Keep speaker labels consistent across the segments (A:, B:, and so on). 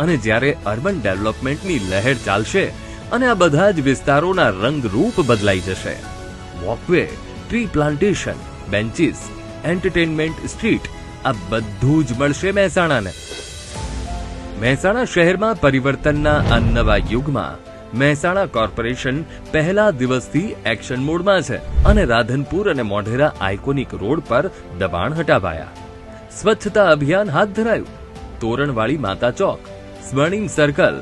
A: અને જ્યારે અર્બન ડેવલપમેન્ટની લહેર ચાલશે અને આ બધા જ વિસ્તારોના રંગરૂપ બદલાઈ જશે. Walkway, tree plantation, benches, entertainment street, આ બધું જ મળશે મહેસાણાને. મહેસાણા શહેરમાં પરિવર્તનના આ નવા યુગમાં મહેસાણા કોર્પોરેશન પહેલા દિવસથી એક્શન મોડમાં છે અને રાધનપુર અને મોઢેરા આઇકોનિક રોડ પર દબાણ હટાવાયા. સ્વચ્છતા અભિયાન હાથ ધરાયું. તોરણવાળી માતા ચોક, સ્વર્ણિમ સર્કલ,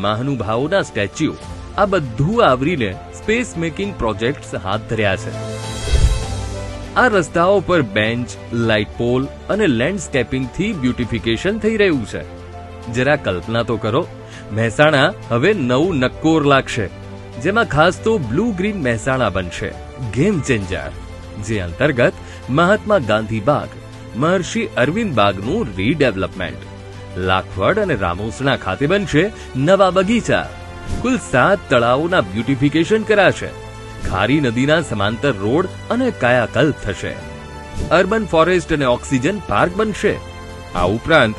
A: મહાનુભાવોના સ્ટેચ્યુ, આ બધું આવરીને સ્પેસ મેકિંગ પ્રોજેક્ટ્સ હાથ ધર્યા છે. આ રસ્તાઓ પર બેન્ચ, લાઇટ પોલ અને લેન્ડસ્કેપિંગથી બ્યુટિફિકેશન થઈ રહ્યું છે. જરા કલ્પના તો કરો, મહેસાણા હવે નવું નક્કોર લાગશે, જેમાં ખાસ તો બ્લુ ગ્રીન મહેસાણા બનશે, ગેમ ચેન્જર, જે અંતર્ગત મહાત્મા ગાંધી બાગ, મહર્ષિ અરવિંદ બાગનું રીડેવલપમેન્ટ. લાખવડ અને રામોસણા ખાતે બનશે નવા બગીચા. કુલ 7 તળાવોના બ્યુટિફિકેશન કરાશે. ખારી નદીના સમાંતર રોડ અને કાયાકલ્પ થશે. અર્બન ફોરેસ્ટ અને ઓક્સિજન પાર્ક બનશે. આ ઉપરાંત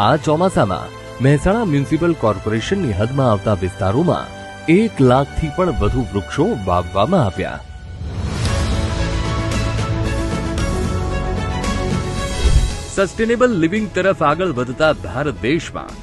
A: આ ચોમાસામાં મહેસાણા મ્યુનિસિપલ કોર્પોરેશનની હદમાં આવતા વિસ્તારોમાં 1 લાખથી પણ વધુ વૃક્ષો વાવવામાં આવ્યા. સસ્ટેનેબલ લિવિંગ તરફ આગળ વધતા ભારત દેશમાં